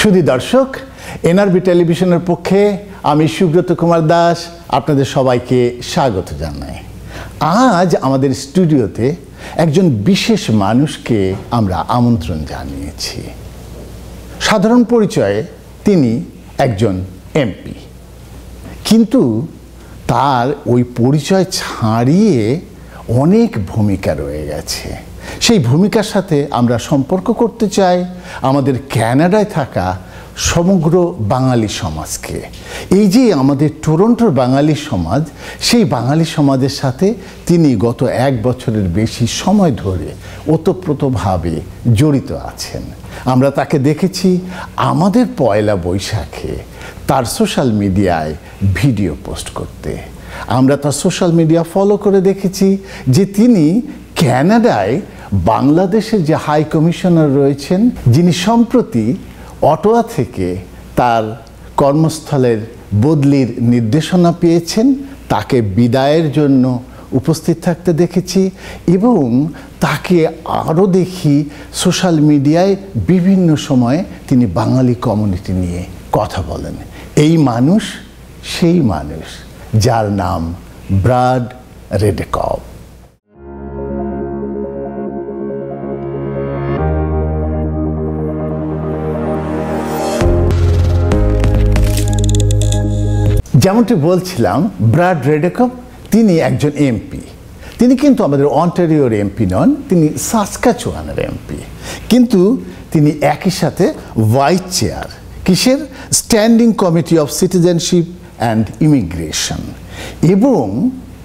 সুধী দর্শক, এনআরবি টেলিভিশনের পক্ষে আমি সুব্রত কুমার দাস আপনাদের সবাইকে স্বাগত জানাই। আজ আমাদের স্টুডিওতে একজন বিশেষ মানুষকে আমরা আমন্ত্রণ জানিয়েছি। সাধারণ পরিচয়ে তিনি একজন এমপি, কিন্তু তার ওই পরিচয় ছাড়িয়ে অনেক ভূমিকা রয়ে গেছে। সেই ভূমিকার সাথে আমরা সম্পর্ক করতে চাই আমাদের কানাডায় থাকা সমগ্র বাঙালি সমাজকে। এই যে আমাদের টরন্টোর বাঙালি সমাজ, সেই বাঙালি সমাজের সাথে তিনি গত 1 বছরের বেশি সময় ধরে ওতপ্রোতভাবে জড়িত আছেন। আমরা তাকে দেখেছি আমাদের পয়লা বৈশাখে তার সোশ্যাল মিডিয়ায় ভিডিও পোস্ট করতে। আমরা তার সোশ্যাল মিডিয়া ফলো করে দেখেছি যে তিনি কানাডায় বাংলাদেশের যে হাই কমিশনার রয়েছেন, যিনি সম্প্রতি অটোয়া থেকে তার কর্মস্থলের বদলির নির্দেশনা পেয়েছেন, তাকে বিদায়ের জন্য উপস্থিত থাকতে দেখেছি এবং তাকে আরও দেখি সোশ্যাল মিডিয়ায় বিভিন্ন সময়ে তিনি বাঙালি কমিউনিটি নিয়ে কথা বলেন। এই মানুষ সেই মানুষ যার নাম ব্রাড রেডেকপ। যেমনটি বলছিলাম, ব্রাড রেডেকপ তিনি একজন এমপি। তিনি কিন্তু আমাদের অন্টারিওর এমপি নন, তিনি সাসকাচুয়ানের এমপি, কিন্তু তিনি একই সাথে ভাইস চেয়ার কিসের standing committee of citizenship and immigration. এবং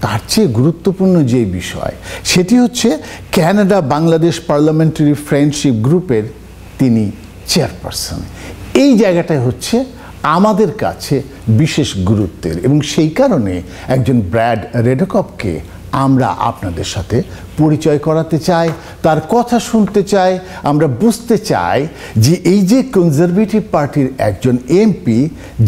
তার চেয়ে গুরুত্বপূর্ণ যে বিষয় সেটি হচ্ছে কানাডা বাংলাদেশ পার্লামেন্টারি ফ্রেন্ডশিপ গ্রুপের তিনি চেয়ারপারসন। এই জায়গাটাই হচ্ছে আমাদের কাছে বিশেষ গুরুত্বের, এবং সেই কারণে একজন ব্রাড রেডেকপকে আমরা আপনাদের সাথে পরিচয় করাতে চাই, তার কথা শুনতে চাই। আমরা বুঝতে চাই যে এই যে কনজারভেটিভ পার্টির একজন এমপি,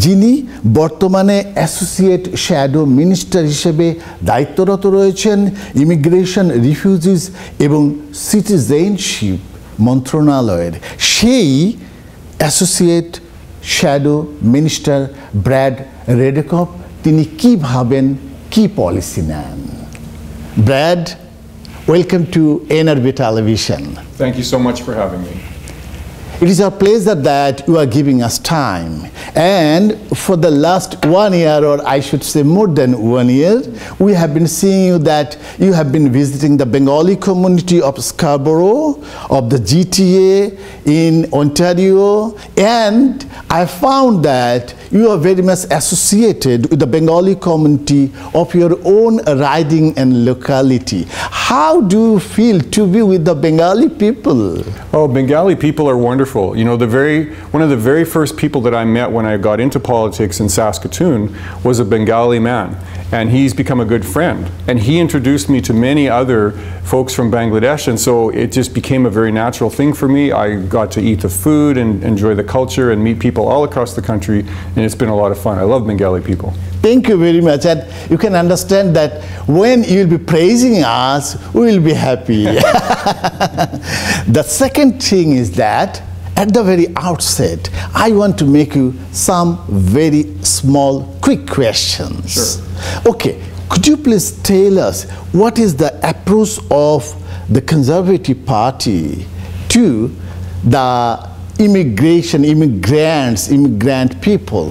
যিনি বর্তমানে অ্যাসোসিয়েট শ্যাডো মিনিস্টার হিসেবে দায়িত্বরত রয়েছেন ইমিগ্রেশন, রিফিউজিস এবং সিটিজেনশিপ মন্ত্রণালয়ের, সেই অ্যাসোসিয়েট শ্যাডো মিনিস্টার ব্রাড রেডেকপ তিনি কি ভাবেন, কি পলিসি নেন। Brad, welcome to NRB Television. Thank you so much for having me. It is our pleasure that you are giving us time. And for the last 1 year, or I should say more than 1 year, we have been seeing you that you have been visiting the Bengali community of Scarborough, of the GTA in Ontario, and I found that you are very much associated with the Bengali community of your own riding and locality. How do you feel to be with the Bengali people? Oh, Bengali people are wonderful. You know, one of the very first people that I met when I got into politics in Saskatoon was a Bengali man, and he's become a good friend. And he introduced me to many other folks from Bangladesh, and so it just became a very natural thing for me. I got to eat the food and enjoy the culture and meet people all across the country, and it's been a lot of fun. I love Bengali people. Thank you very much, and you can understand that when you'll be praising us, we will be happy. The second thing is that at the very outset, I want to make you some very small, quick questions. Sure. Okay, could you please tell us what is the approach of the Conservative Party to the immigrant people?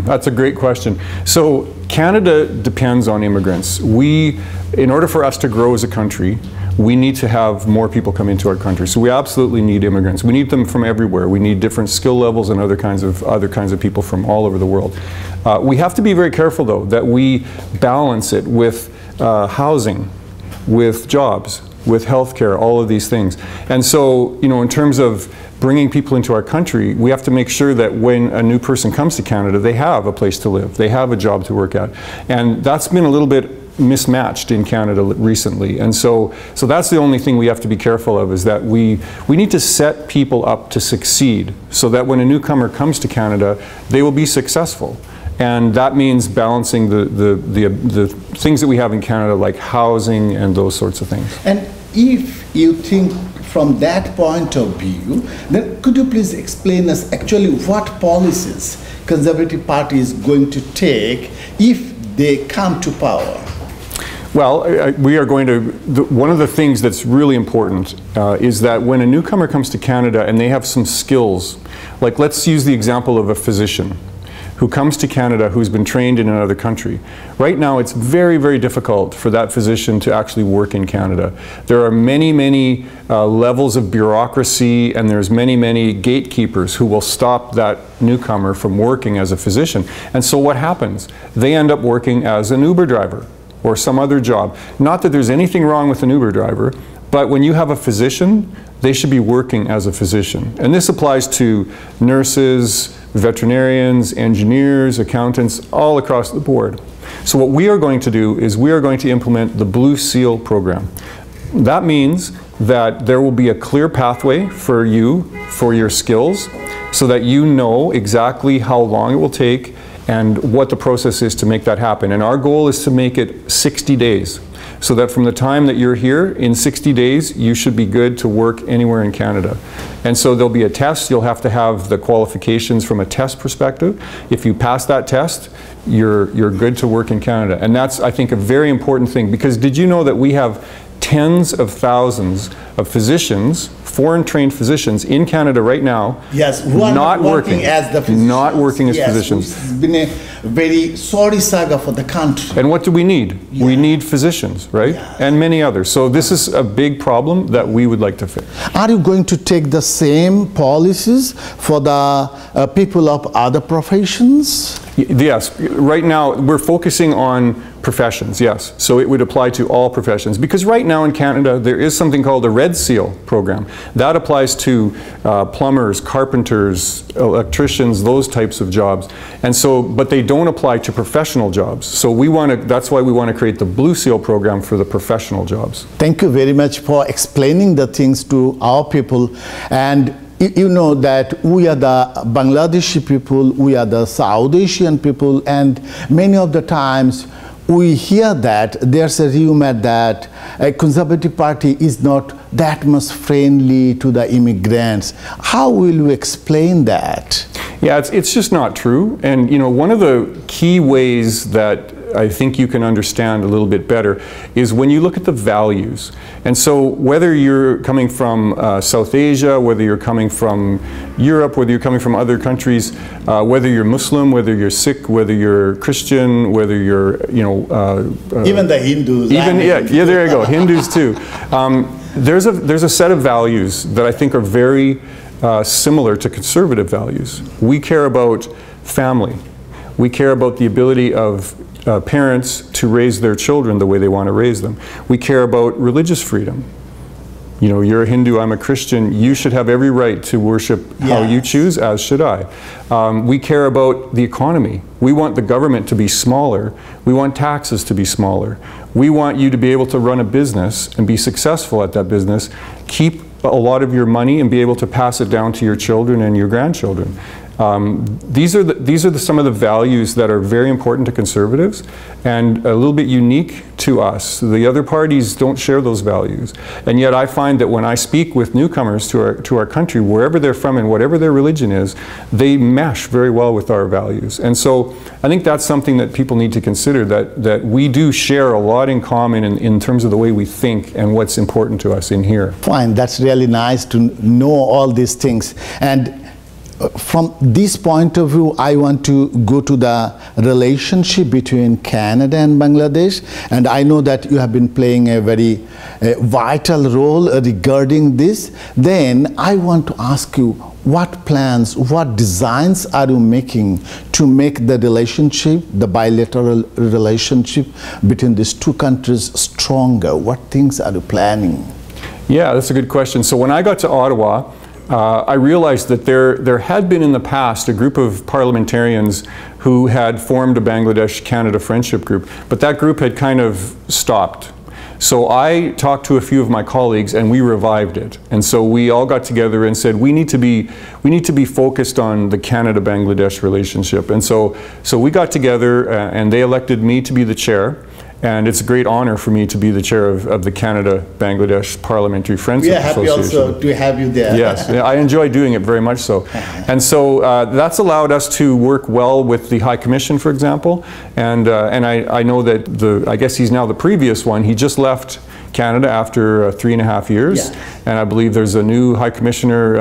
That's a great question. So Canada depends on immigrants. In order for us to grow as a country, we need to have more people come into our country. So we absolutely need immigrants. We need them from everywhere. We need different skill levels and other kinds of people from all over the world. We have to be very careful, though, that we balance it with housing, with jobs, with healthcare, all of these things. And so, you know, in terms of bringing people into our country, we have to make sure that when a new person comes to Canada, they have a place to live, they have a job to work at. And that's been a little bit mismatched in Canada recently, and so that's the only thing we have to be careful of, is that we need to set people up to succeed, so that when a newcomer comes to Canada, they will be successful. And that means balancing the things that we have in Canada, like housing and those sorts of things. And if you think from that point of view, then could you please explain us actually what policies Conservative Party is going to take if they come to power? Well, we are going to, one of the things that's really important is that when a newcomer comes to Canada and they have some skills, like let's use the example of a physician who comes to Canada who's been trained in another country. Right now it's very, very difficult for that physician to actually work in Canada. There are many levels of bureaucracy, and there's many gatekeepers who will stop that newcomer from working as a physician. And so what happens? They end up working as an Uber driver or some other job. Not that there's anything wrong with an Uber driver, but when you have a physician, they should be working as a physician. And this applies to nurses, veterinarians, engineers, accountants, all across the board. So what we are going to do is we are going to implement the Blue Seal program. That means that there will be a clear pathway for you, for your skills, so that you know exactly how long it will take and what the process is to make that happen. And our goal is to make it 60 days. So that from the time that you're here, in 60 days, you should be good to work anywhere in Canada. And so there'll be a test. You'll have to have the qualifications from a test perspective. If you pass that test, you're good to work in Canada. And that's, I think, a very important thing, because did you know that we have tens of thousands of physicians, foreign trained physicians in Canada right now, yes, not working as the physicians. Not working as physicians. It's been a very sorry saga for the country. And what do we need? Yeah. We need physicians, right? Yeah. And many others. So this is a big problem that we would like to fix. Are you going to take the same policies for the people of other professions? Yes. Right now we're focusing on professions, yes. So it would apply to all professions. Because right now in Canada there is something called the Red Seal program. That applies to plumbers, carpenters, electricians, those types of jobs. And so, but they don't apply to professional jobs. So we want to, that's why we want to create the Blue Seal program for the professional jobs. Thank you very much for explaining the things to our people. And you know that we are the Bangladeshi people, we are the South Asian people, and many of the times we hear that there's a rumor that a Conservative Party is not that much friendly to the immigrants. How will you explain that? Yeah, it's just not true. And you know, one of the key ways that I think you can understand a little bit better is when you look at the values. And so whether you're coming from South Asia, whether you're coming from Europe, whether you're coming from other countries, whether you're Muslim, whether you're Sikh, whether you're Christian, whether you're, you know... even the Hindus. Even, yeah, there you go, Hindus too. There's a set of values that I think are very similar to conservative values. We care about family. We care about the ability of parents to raise their children the way they want to raise them. We care about religious freedom. You know, you're a Hindu, I'm a Christian, you should have every right to worship how you choose, as should I. We care about the economy. We want the government to be smaller. We want taxes to be smaller. We want you to be able to run a business and be successful at that business, keep a lot of your money and be able to pass it down to your children and your grandchildren. These are some of the values that are very important to conservatives and a little bit unique to us. The other parties don't share those values. And yet I find that when I speak with newcomers to our country, wherever they're from and whatever their religion is, they mesh very well with our values. And so I think that's something that people need to consider, that we do share a lot in common in terms of the way we think and what's important to us in here. Fine, that's really nice to know all these things. And from this point of view, I want to go to the relationship between Canada and Bangladesh, and I know that you have been playing a very vital role regarding this. Then I want to ask you, what plans, what designs are you making to make the relationship, the bilateral relationship between these two countries stronger? What things are you planning? Yeah, that's a good question. So when I got to Ottawa, I realized that there had been in the past a group of parliamentarians who had formed a Bangladesh-Canada friendship group, but that group had kind of stopped. So I talked to a few of my colleagues and we revived it. And so we all got together and said, we need to be focused on the Canada-Bangladesh relationship. And so we got together and they elected me to be the chair. And it's a great honor for me to be the chair of the Canada-Bangladesh Parliamentary Friendship Association. We are happy also to have you there. Yes, I enjoy doing it very much so. And so that's allowed us to work well with the High Commission, for example. And I know that I guess he's now the previous one. He just left Canada after 3.5 years. Yeah. And I believe there's a new High Commissioner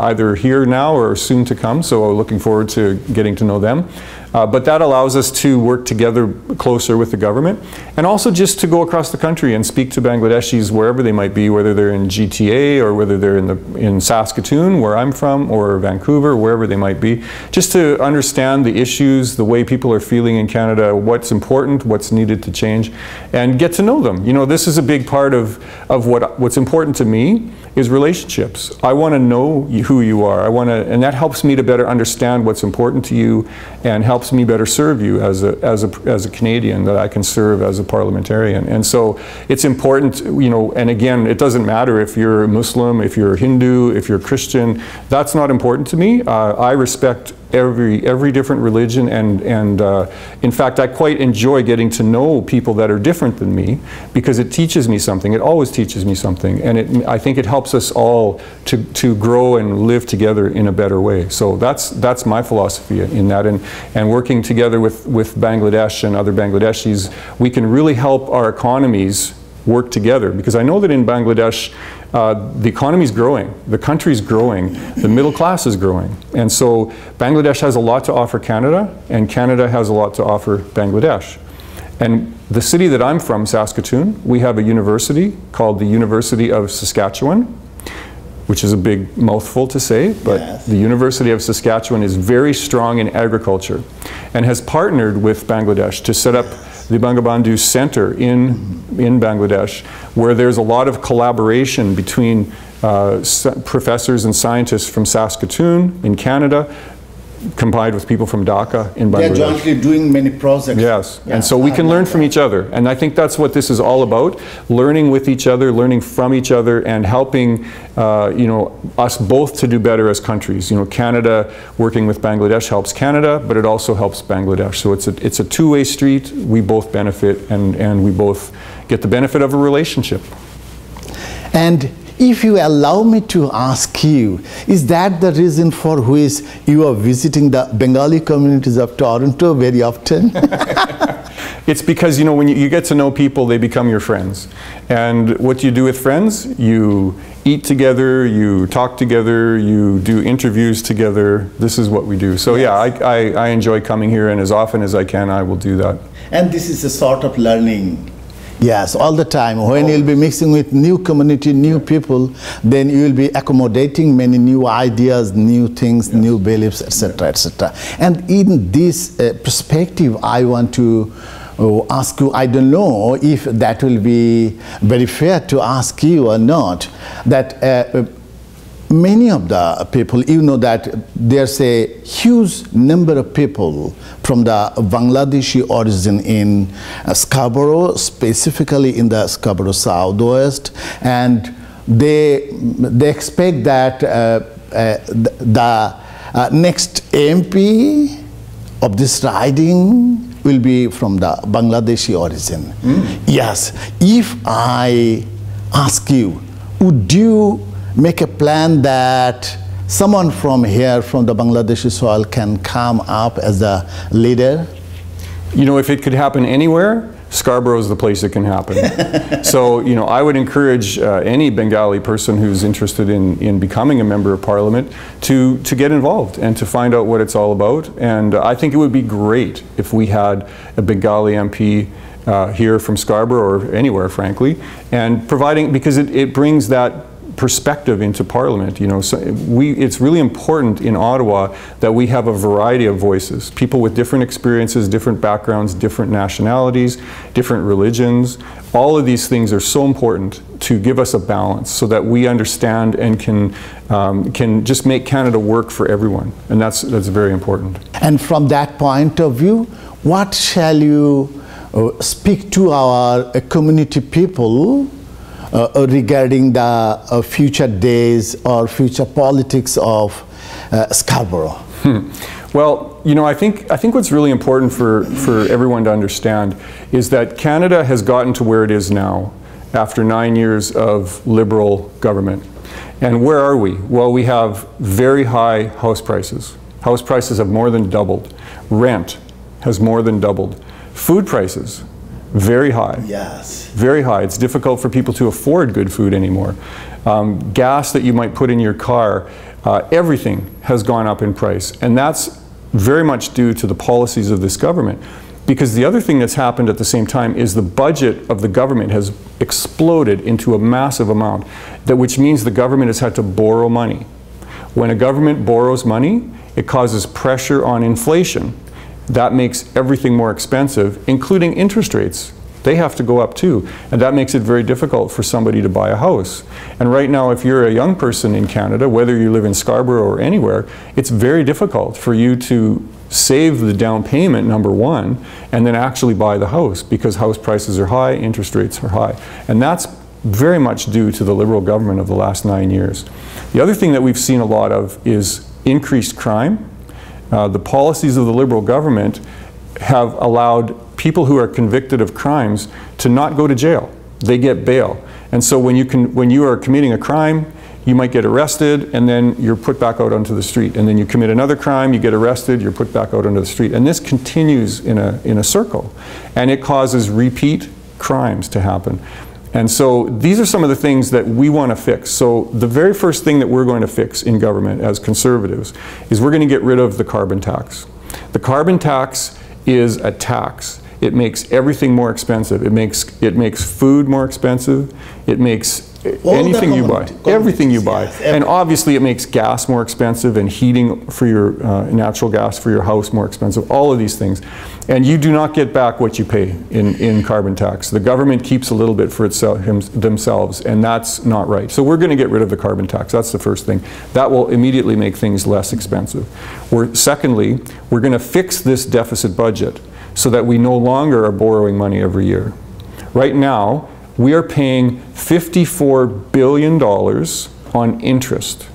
either here now or soon to come, so looking forward to getting to know them. But that allows us to work together closer with the government, and also just to go across the country and speak to Bangladeshis wherever they might be, whether they're in GTA or whether they're in Saskatoon, where I'm from, or Vancouver, wherever they might be, just to understand the issues, the way people are feeling in Canada, what's important, what's needed to change, and get to know them. You know, this is a big part of what's important to me is relationships. I want to know who you are. And that helps me to better understand what's important to you, and helps me better serve you as a Canadian that I can serve as a parliamentarian. And so it's important, you know, and again, it doesn't matter if you're Muslim, if you're Hindu, if you're Christian. That's not important to me. I respect every different religion, and in fact, I quite enjoy getting to know people that are different than me, because it teaches me something. It always teaches me something, and I think it helps us all to grow and live together in a better way. So that's my philosophy in that, and working together with Bangladesh and other Bangladeshis, we can really help our economies work together, because I know that in Bangladesh, the economy is growing, the country is growing, the middle class is growing. And so Bangladesh has a lot to offer Canada, and Canada has a lot to offer Bangladesh. And the city that I'm from, Saskatoon, we have a university called the University of Saskatchewan, which is a big mouthful to say, but yes. The University of Saskatchewan is very strong in agriculture and has partnered with Bangladesh to set up the Bangabandhu Center in Bangladesh, where there's a lot of collaboration between professors and scientists from Saskatoon in Canada, combined with people from Dhaka in Bangladesh. They're jointly doing many projects. Yes, yeah. And so we can learn from each other. And I think that's what this is all about, learning with each other, learning from each other, and helping you know, us both to do better as countries. You know, Canada working with Bangladesh helps Canada, but it also helps Bangladesh. So it's a two-way street. We both benefit, and we both get the benefit of a relationship. And if you allow me to ask you, is that the reason for which you are visiting the Bengali communities of Toronto very often? It's because, you know, when you get to know people, they become your friends. And what do you do with friends? You eat together, you talk together, you do interviews together. This is what we do. So yes. Yeah, I enjoy coming here, and as often as I can, I will do that. And this is a sort of learning. Yes, all the time. When you'll be mixing with new community, new people, then you will be accommodating many new ideas, new things, yes. New beliefs, etc., etc. And in this perspective, I want to ask you, I don't know if that will be very fair to ask you or not, that many of the people, you know that there's a huge number of people from the Bangladeshi origin in Scarborough, specifically in the Scarborough Southwest, and they expect that the next MP of this riding will be from the Bangladeshi origin. Mm. Yes, if I ask you, would you make a plan that someone from here, from the Bangladeshi soil, can come up as a leader? You know, if it could happen anywhere, Scarborough is the place it can happen. So, you know, I would encourage any Bengali person who's interested in becoming a member of parliament to get involved and to find out what it's all about. And I think it would be great if we had a Bengali MP here from Scarborough, or anywhere, frankly, and providing, because it brings that perspective into Parliament. You know, so it's really important in Ottawa that we have a variety of voices, people with different experiences, different backgrounds, different nationalities, different religions. All of these things are so important to give us a balance so that we understand and can just make Canada work for everyone, and that's very important. And from that point of view, what shall you speak to our community people regarding the future days or future politics of Scarborough? Well, you know, I think what's really important for everyone to understand is that Canada has gotten to where it is now after 9 years of Liberal government. And where are we? Well, we have very high house prices. House prices have more than doubled. Rent has more than doubled. Food prices, very high. Yes. Very high. It's difficult for people to afford good food anymore. Gas that you might put in your car, everything has gone up in price. And that's very much due to the policies of this government. Because the other thing that's happened at the same time is the budget of the government has exploded into a massive amount, which means the government has had to borrow money. When a government borrows money, it causes pressure on inflation. That makes everything more expensive, including interest rates. They have to go up too, and that makes it very difficult for somebody to buy a house. And right now, if you're a young person in Canada, whether you live in Scarborough or anywhere, it's very difficult for you to save the down payment, number one, and then actually buy the house, because house prices are high, interest rates are high. And that's very much due to the Liberal government of the last 9 years. The other thing that we've seen a lot of is increased crime. The policies of the Liberal government have allowed people who are convicted of crimes to not go to jail. They get bail. And so when you are committing a crime, you might get arrested, and then you're put back out onto the street. And then you commit another crime, you get arrested, you're put back out onto the street. And this continues in a circle. And it causes repeat crimes to happen. And so these are some of the things that we want to fix. So the very first thing that we're going to fix in government as Conservatives is we're going to get rid of the carbon tax. The carbon tax is a tax. It makes everything more expensive. It makes food more expensive. It makes anything you buy, everything you buy. Yes, and obviously it makes gas more expensive, and heating for your natural gas for your house more expensive, all of these things. And you do not get back what you pay in carbon tax. The government keeps a little bit for themselves, and that's not right. So we're going to get rid of the carbon tax. That's the first thing. That will immediately make things less expensive. Secondly, we're going to fix this deficit budget so that we no longer are borrowing money every year. Right now, we are paying $54 billion on interest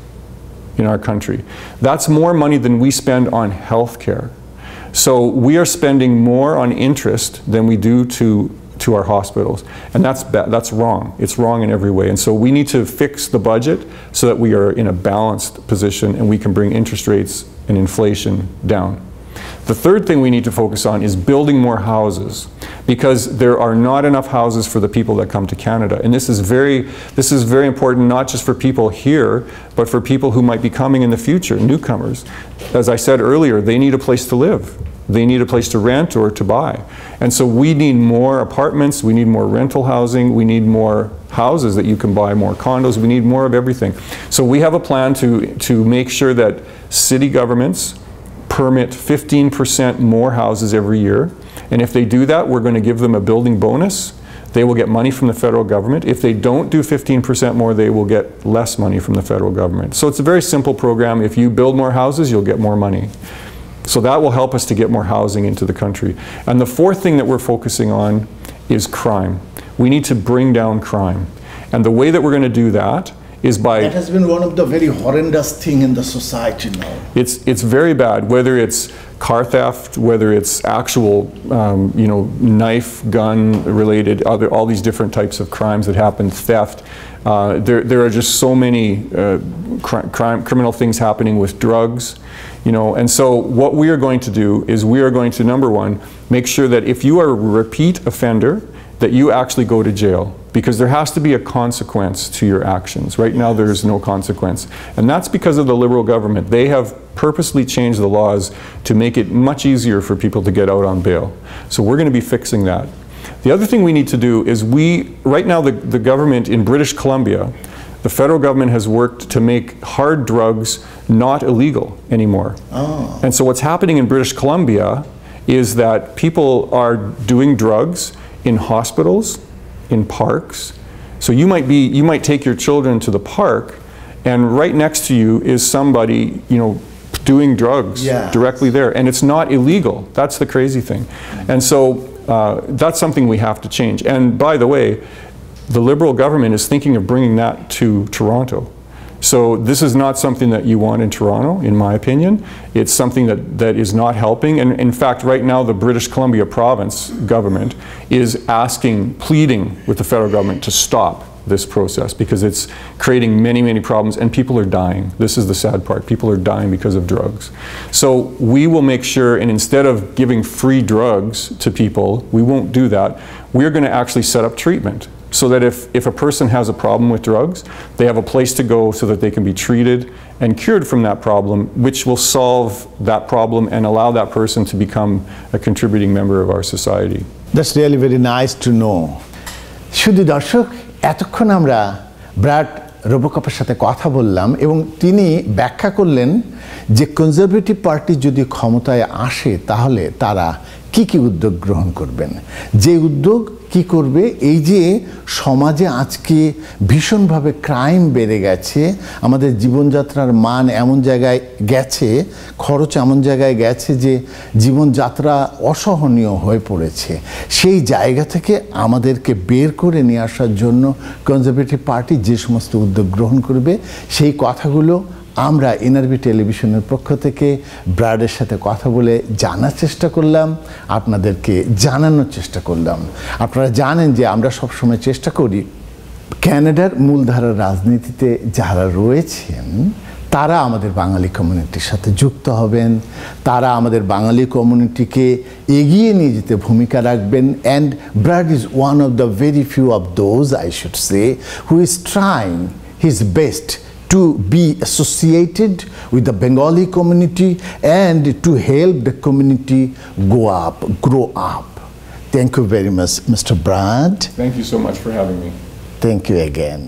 in our country. That's more money than we spend on health care. So we are spending more on interest than we do to our hospitals. And that's wrong. It's wrong in every way. And so we need to fix the budget so that we are in a balanced position and we can bring interest rates and inflation down. The third thing we need to focus on is building more houses, because there are not enough houses for the people that come to Canada. And this is very important, not just for people here, but for people who might be coming in the future, newcomers. As I said earlier, they need a place to live. They need a place to rent or to buy. And so we need more apartments, we need more rental housing, we need more houses that you can buy, more condos, we need more of everything. So we have a plan to make sure that city governments permit 15% more houses every year. And if they do that, we're going to give them a building bonus. They will get money from the federal government. If they don't do 15% more, they will get less money from the federal government. So it's a very simple program. If you build more houses, you'll get more money. So that will help us to get more housing into the country. And the fourth thing that we're focusing on is crime. We need to bring down crime. And the way that we're going to do that is by... That has been one of the very horrendous things in the society now. It's very bad, whether it's car theft, whether it's actual knife, gun related, all these different types of crimes that happen, theft. There are just so many criminal things happening with drugs. And so what we are going to do is we are going to, number one, make sure that if you are a repeat offender, that you actually go to jail, because there has to be a consequence to your actions. Right now there is no consequence. And that's because of the Liberal government. They have purposely changed the laws to make it much easier for people to get out on bail. So we're going to be fixing that. The other thing we need to do is right now the government in British Columbia, the federal government has worked to make hard drugs not illegal anymore. Oh. And so what's happening in British Columbia is that people are doing drugs in hospitals, in parks. So you might take your children to the park, and right next to you is somebody, doing drugs directly there, and it's not illegal. That's the crazy thing. And so that's something we have to change. And by the way, the Liberal government is thinking of bringing that to Toronto. So this is not something that you want in Toronto, in my opinion. It's something that is not helping. And in fact, right now, the British Columbia province government is asking, pleading with the federal government to stop this process because it's creating many, many problems and people are dying. This is the sad part. People are dying because of drugs. So we will make sure, and instead of giving free drugs to people, we won't do that. We're going to actually set up treatment so that if a person has a problem with drugs, they have a place to go so that they can be treated and cured from that problem, which will solve that problem and allow that person to become a contributing member of our society. That's really very nice to know. শুধু দর্শক, এতক্ষণ আমরা Brad রোবোকপের সাথে কথা বললাম এবং তিনি ব্যাখ্যা করলেন যে কনজারভেটিভ পার্টি যদি ক্ষমতায় আসে তাহলে তারা কি উদ্যোগ গ্রহণ করবেন। যে উদ্যোগ কি করবে, এই যে সমাজে আজকে ভীষণভাবে ক্রাইম বেড়ে গেছে, আমাদের জীবনযাত্রার মান এমন জায়গায় গেছে, খরচ এমন জায়গায় গেছে যে জীবনযাত্রা অসহনীয় হয়ে পড়েছে, সেই জায়গা থেকে আমাদেরকে বের করে নিয়ে আসার জন্য কনজারভেটিভ পার্টি যে সমস্ত উদ্যোগ গ্রহণ করবে সেই কথাগুলো আমরা এনআরবি টেলিভিশনের পক্ষ থেকে ব্র্যাডের সাথে কথা বলে জানার চেষ্টা করলাম, আপনাদেরকে জানানোর চেষ্টা করলাম। আপনারা জানেন যে আমরা সবসময় চেষ্টা করি কানাডার মূলধারার রাজনীতিতে যারা রয়েছেন তারা আমাদের বাঙালি কমিউনিটির সাথে যুক্ত হবেন, তারা আমাদের বাঙালি কমিউনিটিকে এগিয়ে নিয়ে যেতে ভূমিকা রাখবেন। And Brad is one of the very few of those, I should say, who is trying his best to be associated with the Bengali community and to help the community grow up. Thank you very much, Mr. Brad. Thank you so much for having me. Thank you again.